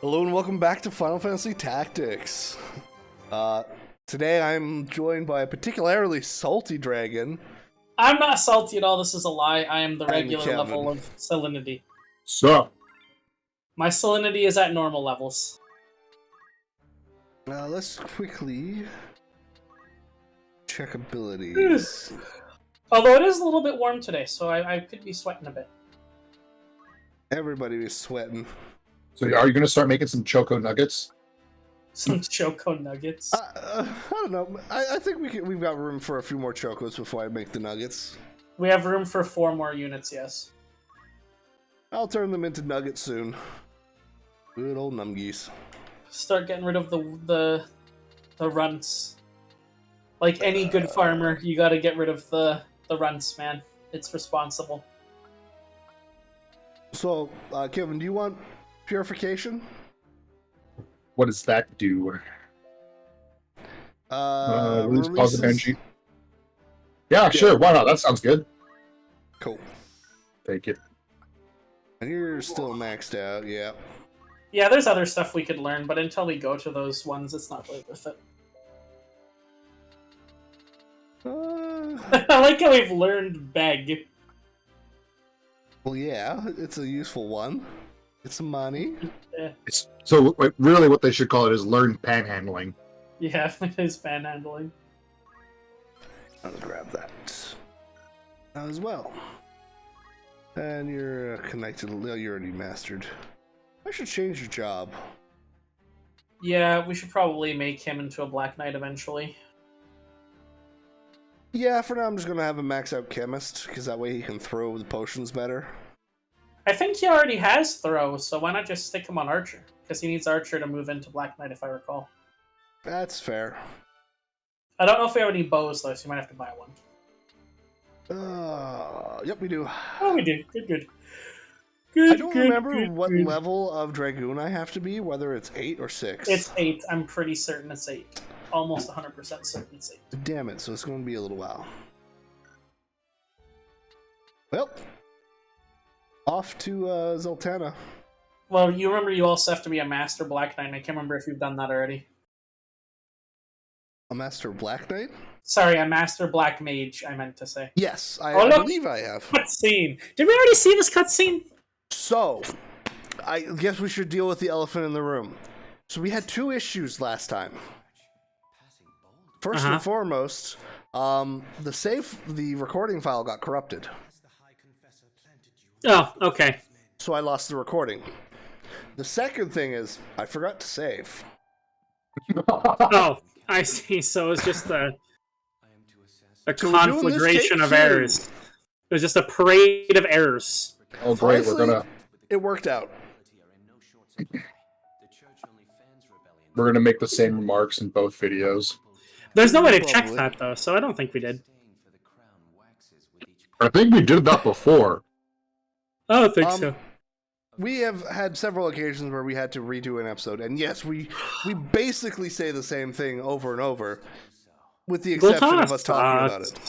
Hello and welcome back to Final Fantasy Tactics. Today I'm joined by a particularly salty dragon. I'm not salty at all, this is a lie. I am the And regular Kevin. level of salinity. Sup? My salinity is at normal levels. Let's quickly check abilities. Although it is a little bit warm today, so I could be sweating a bit. Everybody is sweating. So are you going to start making some Choco Nuggets? Some Choco Nuggets. I don't know. I think we've got room for a few more chocos before I make the nuggets. We have room for 4 more units, yes. I'll turn them into nuggets soon. Good old numgies. Start getting rid of the runts. Like any good farmer, you gotta get rid of the runts, man. It's responsible. So, Kevin, do you want purification? What does that do? Release positive energy. Yeah, sure. Why not? That sounds good. Cool. Take it. And you're still maxed out, yeah. Yeah, there's other stuff we could learn, but until we go to those ones, it's not really worth it. I like how we've learned beg. Well, yeah, it's a useful one. It's some money. Yeah, So really what they should call it is learn panhandling. yeah, it is panhandling. I'll grab that as well. And you're connected. You're already mastered. I should change your job. Yeah, we should probably make him into a Black Knight eventually. Yeah, for now I'm just gonna have a max out chemist, because that way he can throw the potions better. I think he already has throw, so why not just stick him on Archer? Because he needs Archer to move into Black Knight, if I recall. That's fair. I don't know if we have any bows, though, so you might have to buy one. Yep, we do. Oh, we do. Good. Good, I don't remember what level of Dragoon I have to be, whether it's 8 or 6. It's 8. I'm pretty certain it's 8. Almost 100% certain it's 8. Damn it, so it's going to be a little while. Well, off to Zoltana. Well, you remember you also have to be a Master Black Knight, and I can't remember if you've done that already. A Master Black Knight? Sorry, a Master Black Mage, I meant to say. Yes, I look! believe I have. Cutscene! Did we already see this cutscene? So, I guess we should deal with the elephant in the room. So we had 2 issues last time. First and foremost, the recording file got corrupted. Oh, okay. So I lost the recording. The second thing is, I forgot to save. Oh, I see. So it's just a conflagration of errors. It was just a parade of errors. Oh great, Honestly, it worked out. We're gonna make the same remarks in both videos. There's no way to check that, though, so I don't think we did. I think we did that before. I don't think so. We have had several occasions where we had to redo an episode, and yes, we basically say the same thing over and over, with the exception of us talking about it.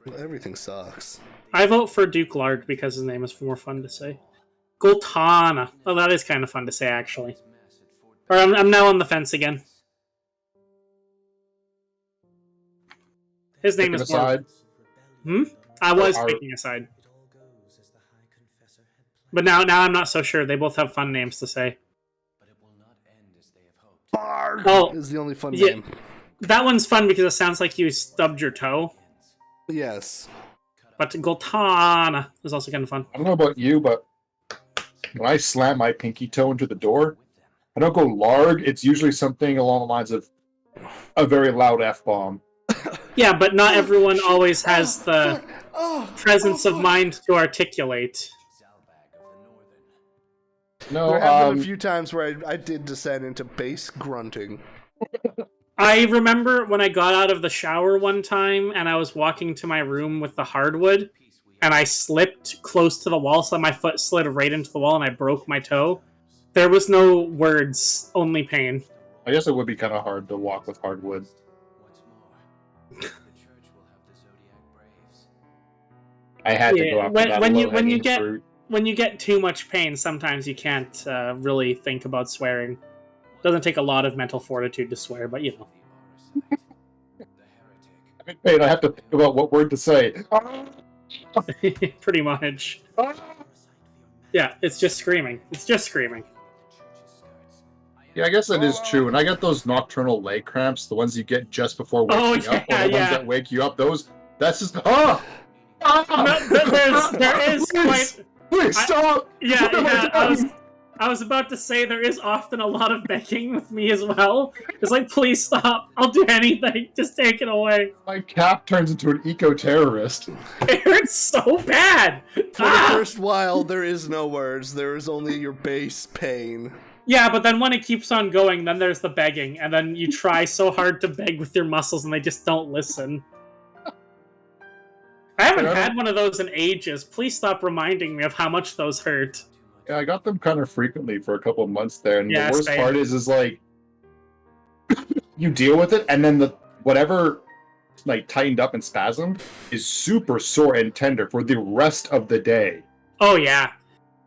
Well, everything sucks. I vote for Duke Lard because his name is more fun to say. Goltana. Oh, that is kind of fun to say, actually. Or I'm now on the fence again. His name is more... I was picking a side. But now I'm not so sure. They both have fun names to say. Barg is the only fun name. That one's fun because it sounds like you stubbed your toe. Yes. But Goltana is also kind of fun. I don't know about you, but when I slam my pinky toe into the door, I don't go larg. It's usually something along the lines of a very loud F-bomb. Yeah, but not everyone always has the presence of mind to articulate. No, there have been a few times where I did descend into bass grunting. I remember when I got out of the shower one time and I was walking to my room with the hardwood and I slipped close to the wall, so my foot slid right into the wall and I broke my toe. There was no words, only pain. I guess it would be kind of hard to walk with hardwood. I had to go after that when you get fruit. when you get too much pain, sometimes you can't really think about swearing. Doesn't take a lot of mental fortitude to swear, but you know. Wait, I have to think about what word to say. Pretty much. Yeah, it's just screaming. It's just screaming. Yeah, I guess that is true. And I get those nocturnal leg cramps, the ones you get just before waking up, or the ones that wake you up. That's just No, there is quite. Please stop! I was about to say there is often a lot of begging with me as well. It's like, please stop. I'll do anything. Just take it away. My cat turns into an eco-terrorist. It hurts so bad. For the first while, there is no words. There is only your base pain. Yeah, but then when it keeps on going, then there's the begging. And then you try so hard to beg with your muscles and they just don't listen. I haven't had one of those in ages. Please stop reminding me of how much those hurt. Yeah, I got them kind of frequently for a couple of months there, and yeah, the worst part is like you deal with it, and then whatever like tightened up and spasmed is super sore and tender for the rest of the day. Oh yeah,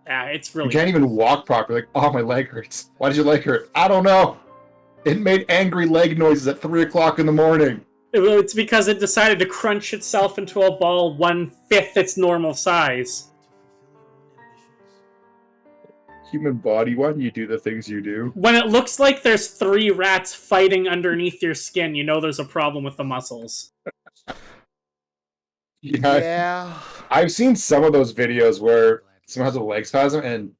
it's really. You can't even walk properly. Like, oh, my leg hurts. Why does your leg hurt? I don't know. It made angry leg noises at 3 o'clock in the morning. It's because it decided to crunch itself into a ball 1/5 its normal size. Human body, why do you do the things you do? When it looks like there's 3 rats fighting underneath your skin, you know there's a problem with the muscles. Yeah. I've seen some of those videos where someone has a leg spasm, and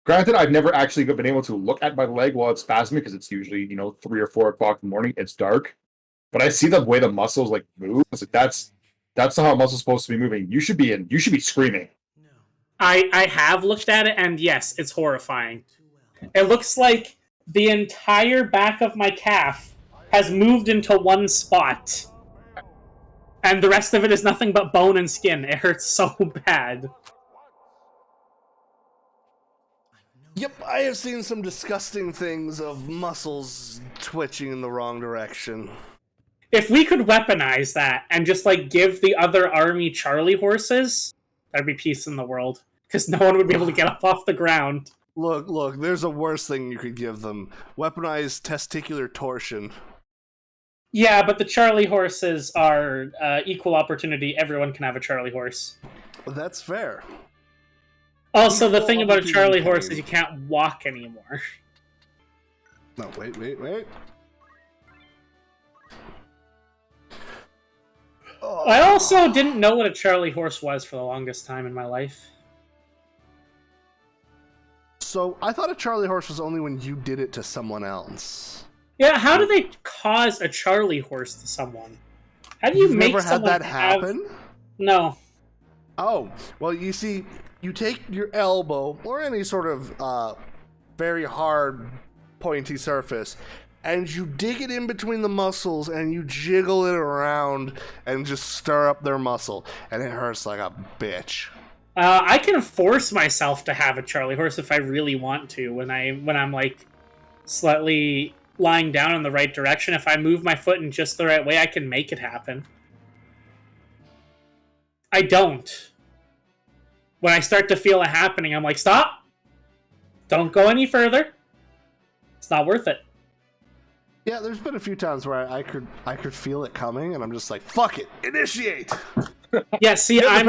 granted, I've never actually been able to look at my leg while it's spasming because it's usually, 3 or 4 o'clock in the morning. It's dark. But I see the way the muscles like move. It's like that's not how a muscle's supposed to be moving. You should be screaming. I have looked at it, and yes, it's horrifying. It looks like the entire back of my calf has moved into one spot. And the rest of it is nothing but bone and skin. It hurts so bad. Yep, I have seen some disgusting things of muscles twitching in the wrong direction. If we could weaponize that and just, give the other army Charlie horses, there'd be peace in the world. Because no one would be able to get up off the ground. Look, there's a worse thing you could give them. Weaponized testicular torsion. Yeah, but the Charlie horses are equal opportunity. Everyone can have a Charlie horse. Well, that's fair. Also, the thing about a Charlie horse is you can't walk anymore. No, wait. Oh. I also didn't know what a Charlie horse was for the longest time in my life. So, I thought a Charlie horse was only when you did it to someone else. Yeah, how do they cause a Charlie horse to someone? How do you You've make never had that happen? No. Oh, well, you see, you take your elbow, or any sort of very hard, pointy surface, and you dig it in between the muscles, and you jiggle it around, and just stir up their muscle, and it hurts like a bitch. I can force myself to have a Charlie horse if I really want to, when I'm slightly lying down in the right direction. If I move my foot in just the right way, I can make it happen. I don't. When I start to feel it happening, I'm like, stop! Don't go any further. It's not worth it. Yeah, there's been a few times where I could feel it coming, and I'm just like, fuck it, initiate! Yeah, see, I'm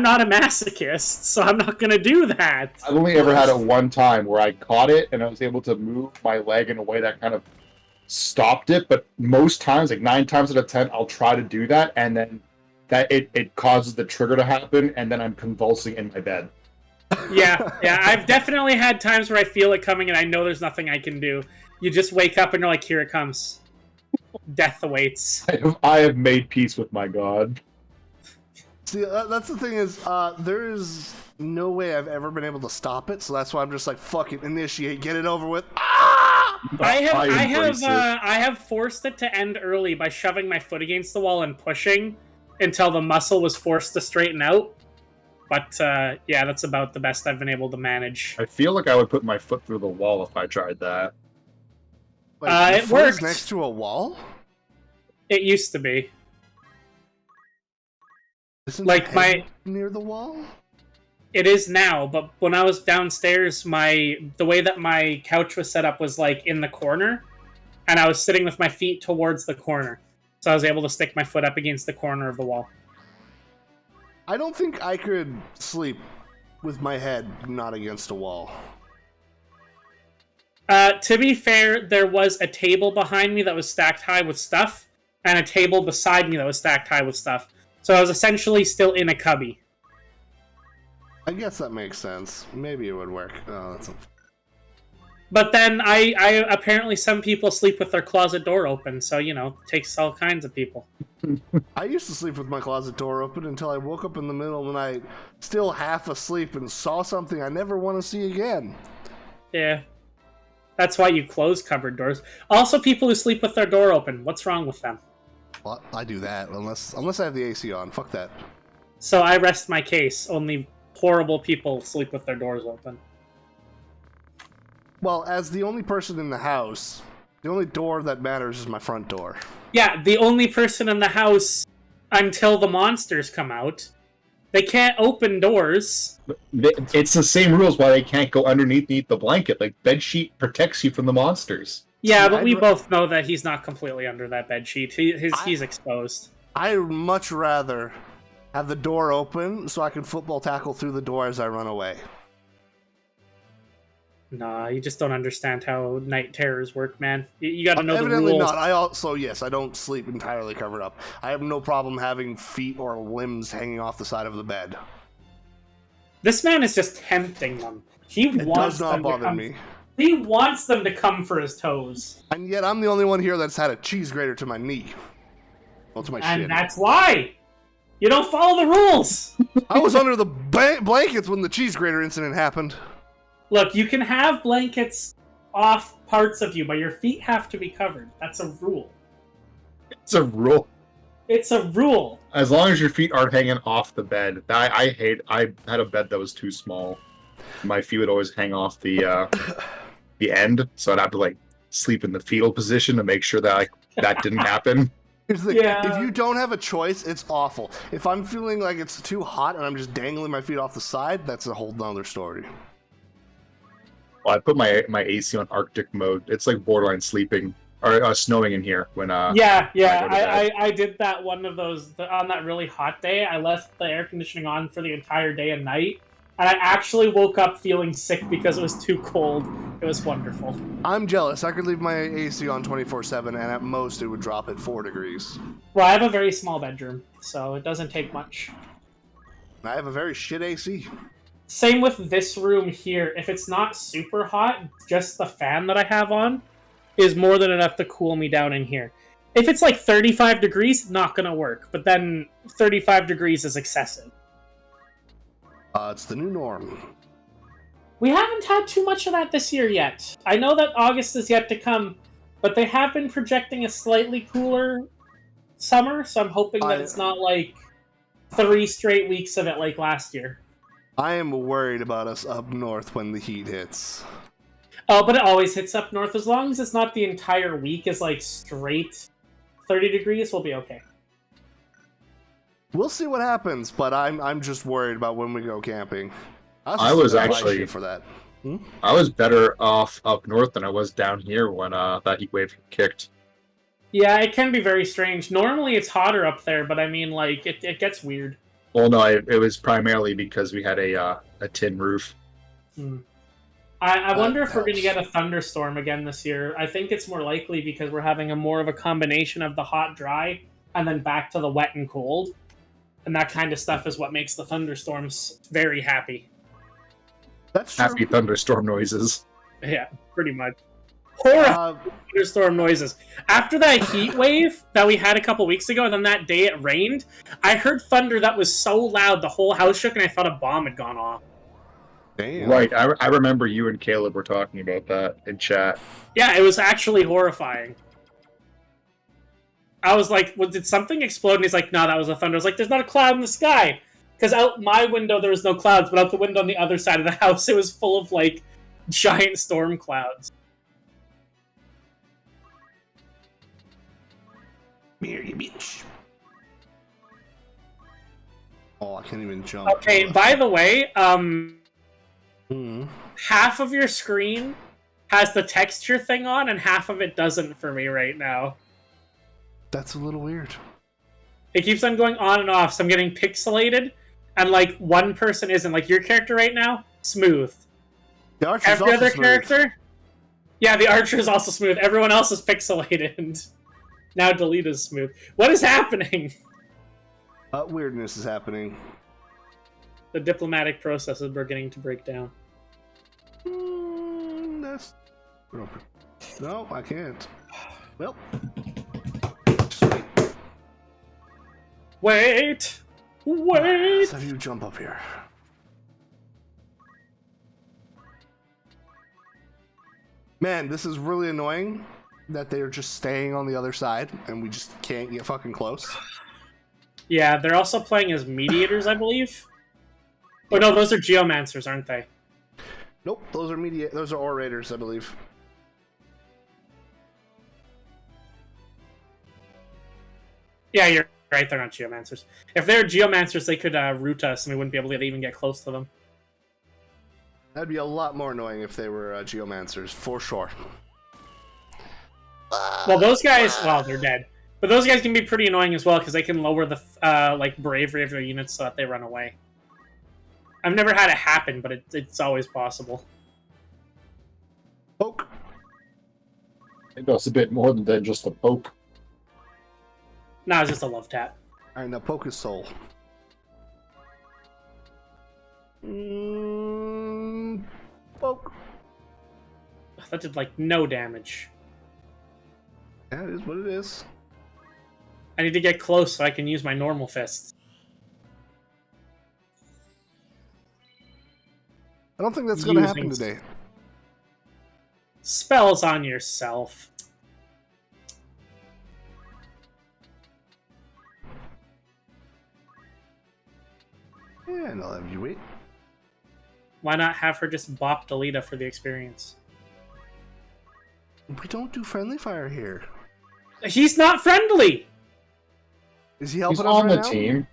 not a masochist, so I'm not gonna do that. I've only ever had it one time where I caught it and I was able to move my leg in a way that kind of stopped it, but most times, 9 times out of 10, I'll try to do that, and then it causes the trigger to happen, and then I'm convulsing in my bed. Yeah, I've definitely had times where I feel it coming and I know there's nothing I can do. You just wake up and you're like, here it comes. Death awaits. I have made peace with my god. See, that's the thing is, there is no way I've ever been able to stop it, so that's why I'm just like, fuck it, initiate, get it over with. Ah! I have forced it to end early by shoving my foot against the wall and pushing until the muscle was forced to straighten out. But, yeah, that's about the best I've been able to manage. I feel like I would put my foot through the wall if I tried that. It works next to a wall? It used to be. Isn't my near the wall? It is now, but when I was downstairs, the way that my couch was set up was like in the corner, and I was sitting with my feet towards the corner, so I was able to stick my foot up against the corner of the wall. I don't think I could sleep with my head not against a wall. To be fair, there was a table behind me that was stacked high with stuff, and a table beside me that was stacked high with stuff. So I was essentially still in a cubby. I guess that makes sense. Maybe it would work. But then I apparently some people sleep with their closet door open, so it takes all kinds of people. I used to sleep with my closet door open until I woke up in the middle of the night, still half asleep, and saw something I never want to see again. Yeah. That's why you close cupboard doors. Also, people who sleep with their door open. What's wrong with them? Well, I do that unless I have the AC on. Fuck that. So I rest my case. Only horrible people sleep with their doors open. Well, as the only person in the house, the only door that matters is my front door. Yeah, the only person in the house until the monsters come out. They can't open doors. It's the same rules why they can't go underneath the blanket. Like, bedsheet protects you from the monsters. Yeah, but we both know that he's not completely under that bedsheet. He's exposed. I'd much rather have the door open so I can football tackle through the door as I run away. Nah, you just don't understand how night terrors work, man. You gotta know the rules. Evidently not. I don't sleep entirely covered up. I have no problem having feet or limbs hanging off the side of the bed. This man is just tempting them. It does not bother me. He wants them to come for his toes. And yet I'm the only one here that's had a cheese grater to my knee. Well, to my shin. And that's why! You don't follow the rules! I was under the blankets when the cheese grater incident happened. Look, you can have blankets off parts of you, but your feet have to be covered. That's a rule. It's a rule. It's a rule. As long as your feet aren't hanging off the bed. I had a bed that was too small. My feet would always hang off the end, so I'd have to sleep in the fetal position to make sure that that didn't happen. Here's the thing. If you don't have a choice, it's awful. If I'm feeling like it's too hot and I'm just dangling my feet off the side, that's a whole nother story. Well, I put my AC on Arctic mode. It's like borderline sleeping or snowing in here when I did that one of those on that really hot day. I left the air conditioning on for the entire day and night, and I actually woke up feeling sick because it was too cold. It was wonderful. I'm jealous. I could leave my AC on 24/7, and at most it would drop at 4 degrees. Well, I have a very small bedroom, so it doesn't take much. I have a very shit AC. Same with this room here. If it's not super hot, just the fan that I have on is more than enough to cool me down in here. If it's 35 degrees, not gonna work. But then 35 degrees is excessive. It's the new norm. We haven't had too much of that this year yet. I know that August is yet to come, but they have been projecting a slightly cooler summer, so I'm hoping that it's not 3 straight weeks of it like last year. I am worried about us up north when the heat hits. Oh, but it always hits up north. As long as it's not the entire week is straight 30 degrees, we'll be okay. We'll see what happens, but I'm just worried about when we go camping. I was actually for that. I was better off up north than I was down here when that heat wave kicked. Yeah, it can be very strange. Normally it's hotter up there, but I mean, it gets weird. Well, no, it was primarily because we had a tin roof. I wonder if we're going to get a thunderstorm again this year. I think it's more likely because we're having more of a combination of the hot, dry, and then back to the wet and cold. And that kind of stuff is what makes the thunderstorms very happy. That's true. Happy thunderstorm noises. Yeah, pretty much. Horrible thunderstorm noises. After that heat wave that we had a couple weeks ago, and then that day it rained, I heard thunder that was so loud the whole house shook, and I thought a bomb had gone off. Damn. Right, I remember you and Caleb were talking about that in chat. Yeah, it was actually horrifying. I was like, well, did something explode? And he's like, no, that was a thunder. I was like, there's not a cloud in the sky. Because out my window, there was no clouds, but out the window on the other side of the house, it was full of, giant storm clouds. Mary bitch. Oh, I can't even jump. Okay, by the way, Hmm. half of your screen has the texture thing on, and half of it doesn't for me right now. That's a little weird. It keeps on going on and off, so I'm getting pixelated, and like one person isn't. Like your character right now, smooth. The archer's Every also other smooth. character, yeah, the archer is also smooth. Everyone else is pixelated. Now delete is smooth. What is happening? Weirdness is happening. The diplomatic process is beginning to break down. That's... No, I can't. Well. Wait! Wait! Let's have you jump up here. Man, this is really annoying that they're just staying on the other side and we just can't get fucking close. Yeah, they're also playing as mediators, I believe. Oh no, those are geomancers, aren't they? Nope, those are orators, I believe. Yeah, you're right, they're not geomancers. If they're geomancers, they could root us and we wouldn't be able to even get close to them. That'd be a lot more annoying if they were geomancers, for sure. Well, those guys, well, they're dead. But those guys can be pretty annoying as well, because they can lower the like bravery of their units so that they run away. I've never had it happen, but it's always possible. Poke. It does a bit more than just a poke. No, it's just a love tap. Alright, now poke his soul. Poke. That did, like, no damage. Yeah, it is what it is. I need to get close so I can use my normal fists. I don't think that's going to happen today. Spells on yourself. And I'll have you wait. Why not have her just bop Delita for the experience? We don't do friendly fire here. He's not friendly! Is he helping He's us on right the now? team.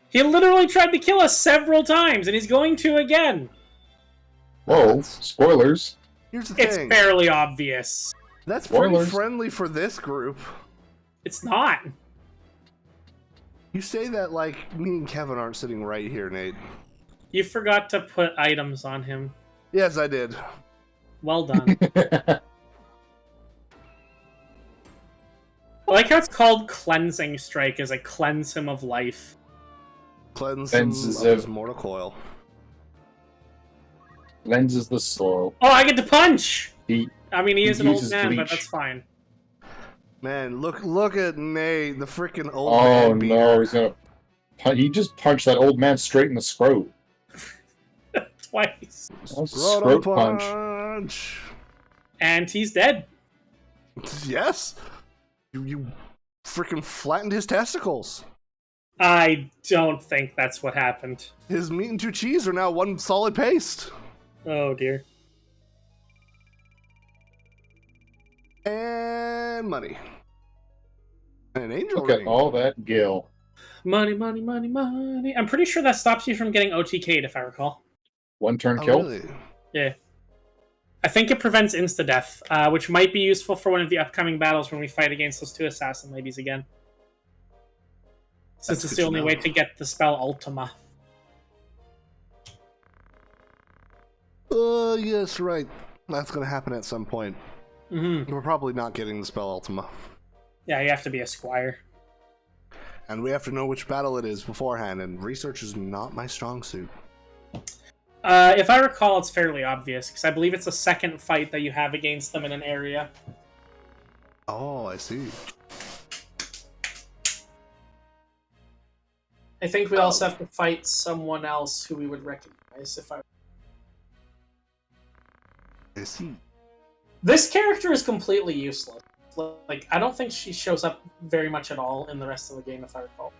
He literally tried to kill us several times, and he's going to again. Whoa, spoilers. Here's the It's thing. fairly obvious. That's pretty Spoilers. friendly for this group. It's not. You say that like me and Kevin aren't sitting right here, Nate. You forgot to put items on him. Yes, I did. Well done. I like how it's called Cleansing Strike, as I cleanse him of life. Cleanse him of his mortal coil. Lenses the soul. Oh, I get to punch! He I mean, he is an old uses man, but bleach. that's fine. Man, look at Nate, the freaking old Oh man beater. no, he's gonna. He just punched that old man straight in the scrot. Twice. That was a Scrotum scrot punch. And he's dead. Yes. You freaking flattened his testicles. I don't think that's what happened. His meat and two cheese are now one solid paste. Oh, dear. And money. And an angel Look at ring. all that gil. Money, money, money, money. I'm pretty sure that stops you from getting OTK'd, if I recall. One turn Oh, kill. really? Yeah. I think it prevents insta-death, which might be useful for one of the upcoming battles when we fight against those two assassin ladies again. Since That's it's good the to only know. way to get the spell Ultima. Yes, right. That's gonna happen at some point. Mm-hmm. We're probably not getting the spell Ultima. Yeah, you have to be a squire. And we have to know which battle it is beforehand, and research is not my strong suit. If I recall, it's fairly obvious, because I believe it's the second fight that you have against them in an area. Oh, I see. I think we also have to fight someone else who we would recognize if I... I see. This character is completely useless. Like, I don't think she shows up very much at all in the rest of the game, if I recall.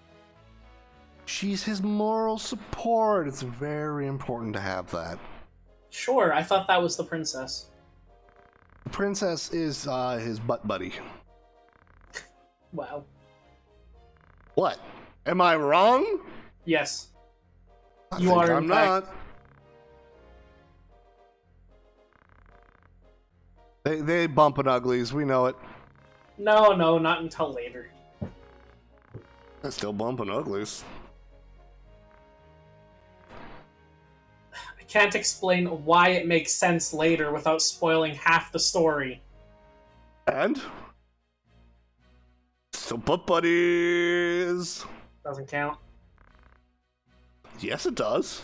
She's his moral support. It's very important to have that. Sure, I thought that was the princess. The princess is his butt buddy. Wow. What? Am I wrong? Yes. You are. I'm not. They bumping uglies. We know it. No, not until later. They're still bumping uglies. I can't explain why it makes sense later without spoiling half the story. And? So butt buddies. Doesn't count. Yes, it does.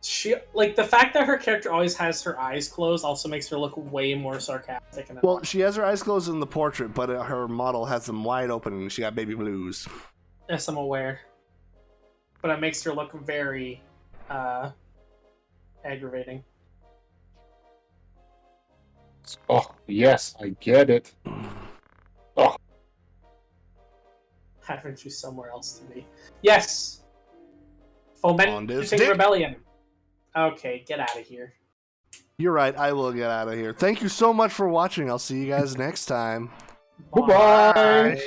She the fact that her character always has her eyes closed also makes her look way more sarcastic. Well, she has her eyes closed in the portrait, but her model has them wide open, and she got baby blues. Yes, I'm aware. But it makes her look very aggravating. Oh, yes, I get it. Oh. Haven't you somewhere else to be? Yes! Fomenting rebellion. Okay, get out of here. You're right, I will get out of here. Thank you so much for watching. I'll see you guys next time. Bye-bye.